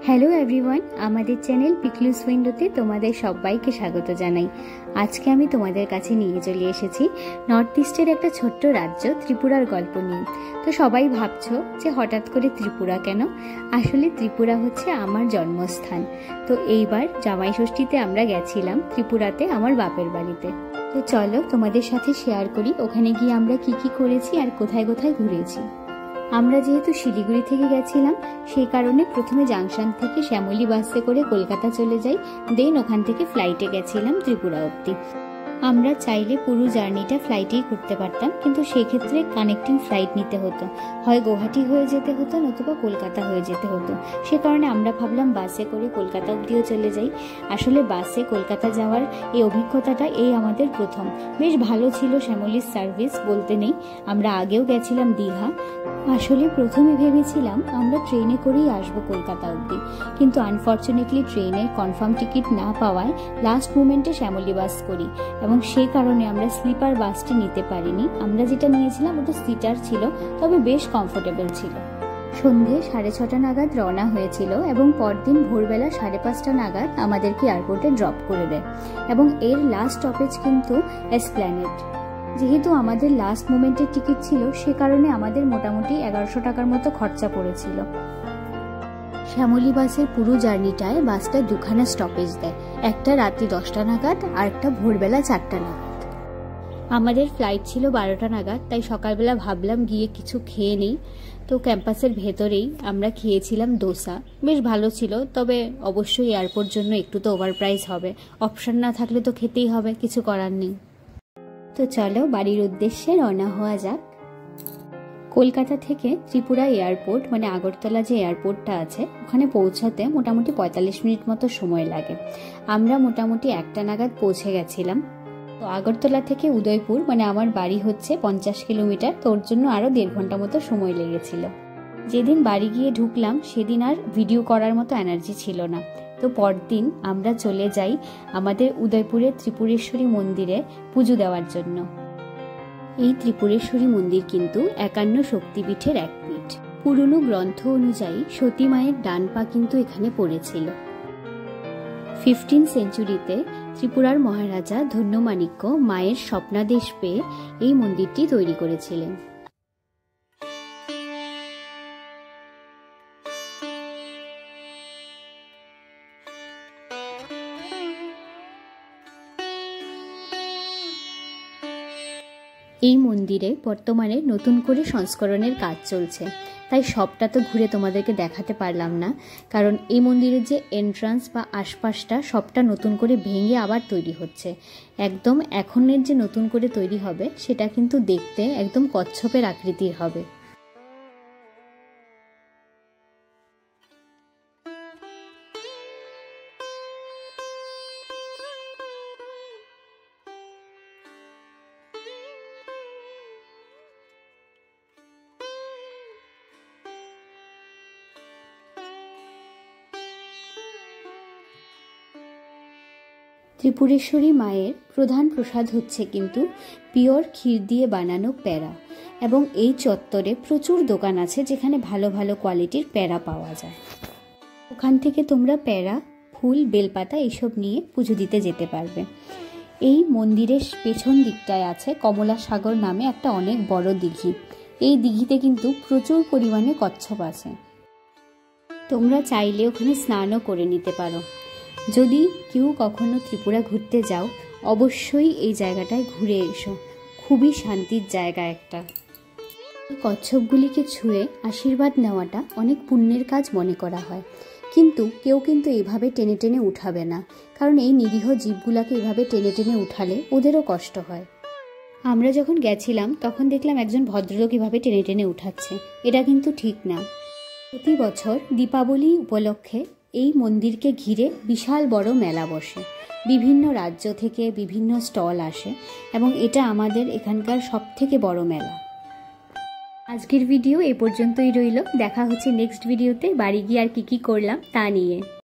Hello everyone, আমাদের channel পিকলুস উইন্ডোতে তোমাদের সবাইকে স্বাগত জানাই। আজকে আমি তোমাদের কাছে নিয়ে চলে এসেছি নর্থ ইস্টের একটা ছোট্ট রাজ্য ত্রিপুরার গল্প নিয়ে। তো সবাই ভাবছো যে হঠাৎ করে ত্রিপুরা কেন? আসলে ত্রিপুরা হচ্ছে আমার জন্মস্থান। তো এইবার জামাই ষষ্ঠীতে আমরা গেছিলাম ত্রিপুরাতে আমার বাপের বাড়িতে। তো চলো তোমাদের সাথে শেয়ার করি ওখানে গিয়ে আমরা কি কি করেছি আর কোথায় কোথায় ঘুরেছি। আমরা যেহেতু শিলিগুড়ি থেকে গেছিলাম সেই কারণে প্রথমে জাংশন থেকে শ্যামলী বাসে করে কলকাতা চলে যাই, দেন ওখান থেকে ফ্লাইটে গেছিলাম ত্রিপুরা অবধি। আমরা চাইলে পুরো জার্নিটা ফ্লাইটেই করতে পারতাম, কিন্তু সেক্ষেত্রে কানেক্টিং ফ্লাইট নিতে হতো, হয় গুয়াহাটি হয়ে যেতে হতো নতুবা কলকাতা হয়ে যেতে হতো। সে কারণে আমরা ভাবলাম বাসে করে কলকাতা অবধিও চলে যাই। আসলে বাসে কলকাতা যাওয়ার এই অভিজ্ঞতাটা আমাদের প্রথম। বেশ ভালো ছিল শ্যামলীর সার্ভিস, বলতে নেই। আমরা আগেও গেছিলাম দীঘা। আসলে প্রথমে ভেবেছিলাম আমরা ট্রেনে করেই আসবো কলকাতা অবধি, কিন্তু আনফর্চুনেটলি ট্রেনের কনফার্ম টিকিট না পাওয়ায় লাস্ট মোমেন্টে শ্যামলী বাস করি, এবং সেই কারণে আমরা স্লিপার বাসটি নিতে পারিনি। আমরা যেটা নিয়েছিলাম ওটা সিটার ছিল, তবে বেশ কমফোর্টেবল ছিল। সন্ধে 6:30 নাগাদ রওনা হয়েছিল এবং পরদিন ভোরবেলা 5:30 নাগাদ আমাদেরকে এয়ারপোর্টে ড্রপ করে দেয়, এবং এর লাস্ট স্টপেজ কিন্তু এসপ্ল্যানেড। যেহেতু আমাদের লাস্ট মোমেন্টের টিকিট ছিল সে কারণে আমাদের মোটামুটি 1100 টাকার মতো খরচা পড়েছিল। শ্যামলী বাসের পুরো জার্নিটায় বাসটা দুখানা স্টপেজ দেয়, একটা রাত্রি 10টা নাগাদ আর একটা ভোরবেলা 4টা নাগাদ। আমাদের ফ্লাইট ছিল 12টা নাগাদ, তাই সকালবেলা ভাবলাম গিয়ে কিছু খেয়ে নেই। তো ক্যাম্পাসের ভেতরেই আমরা খেয়েছিলাম দোসা, বেশ ভালো ছিল, তবে অবশ্যই এয়ারপোর্ট জন্য একটু তো ওভার প্রাইস হবে, অপশন না থাকলে তো খেতেই হবে, কিছু করার নেই। তো চলো বাড়ির উদ্দেশ্যে রওনা হওয়া যাক। কলকাতা থেকে ত্রিপুরা এয়ারপোর্ট মানে আগরতলা যে এয়ারপোর্টটা আছে ওখানে পৌঁছাতে মোটামুটি 45 মিনিট মতো সময় লাগে। আমরা মোটামুটি 1টা নাগাদ পৌঁছে গেছিলাম। তো আগরতলা থেকে উদয়পুর মানে আমার বাড়ি হচ্ছে 50 কিলোমিটার, তো ওর জন্য আরও 1.5 ঘন্টা মতো সময় লেগেছিল। যেদিন বাড়ি গিয়ে ঢুকলাম সেদিন আর ভিডিও করার মতো এনার্জি ছিল না। তো পরদিন আমরা চলে যাই আমাদের উদয়পুরের ত্রিপুরেশ্বরী মন্দিরে পুজো দেওয়ার জন্য। এই ত্রিপুরেশ্বরী মন্দির কিন্তু 51 শক্তিপীঠের এক পীঠ। পুরনো গ্রন্থ অনুযায়ী সতী মায়ের ডান পা কিন্তু এখানে পড়েছিল। 15 সেঞ্চুরিতে ত্রিপুরার মহারাজা ধন্যমাণিক্য মায়ের স্বপ্নাদেশ পেয়ে এই মন্দিরটি তৈরি করেছিলেন। এই মন্দিরে বর্তমানে নতুন করে সংস্করণের কাজ চলছে, তাই সবটা তো ঘুরে তোমাদেরকে দেখাতে পারলাম না, কারণ এই মন্দিরের যে এন্ট্রান্স বা আশপাশটা সবটা নতুন করে ভেঙে আবার তৈরি হচ্ছে। একদম এখনের যে নতুন করে তৈরি হবে সেটা কিন্তু দেখতে একদম কচ্ছপের আকৃতির হবে। ত্রিপুরেশ্বরী মায়ের প্রধান প্রসাদ হচ্ছে কিন্তু পিওর ক্ষীর দিয়ে বানানো প্যারা, এবং এই চত্বরে প্রচুর দোকান আছে যেখানে ভালো ভালো কোয়ালিটির প্যারা পাওয়া যায়। ওখান থেকে তোমরা প্যারা, ফুল, বেলপাতা এসব নিয়ে পুজো দিতে যেতে পারবে। এই মন্দিরের পেছন দিকটায় আছে কমলা সাগর নামে একটা অনেক বড় দিঘি। এই দিঘিতে কিন্তু প্রচুর পরিমাণে কচ্ছপ আছে, তোমরা চাইলে ওখানে স্নানও করে নিতে পারো। যদি কেউ কখনো ত্রিপুরা ঘুরতে যাও অবশ্যই এই জায়গাটায় ঘুরে এসো, খুবই শান্তির জায়গা একটা। কচ্ছপগুলিকে ছুঁয়ে আশীর্বাদ নেওয়াটা অনেক পুণ্যের কাজ মনে করা হয়, কিন্তু কেউ কিন্তু এইভাবে টেনে টেনে উঠাবে না, কারণ এই নিরীহ জীবগুলাকে এভাবে টেনে টেনে উঠালে ওদেরও কষ্ট হয়। আমরা যখন গেছিলাম তখন দেখলাম একজন ভদ্রলোক এভাবে টেনে টেনে উঠাচ্ছে, এটা কিন্তু ঠিক না। প্রতি বছর দীপাবলি উপলক্ষে এই মন্দিরকে ঘিরে বিশাল বড় মেলা বসে, বিভিন্ন রাজ্য থেকে বিভিন্ন স্টল আসে, এবং এটা আমাদের এখানকার সবথেকে বড় মেলা। আজকের ভিডিও এ পর্যন্তই রইল, দেখা হচ্ছে নেক্সট ভিডিওতে বাড়ি গিয়ে আর কি করলাম তা নিয়ে।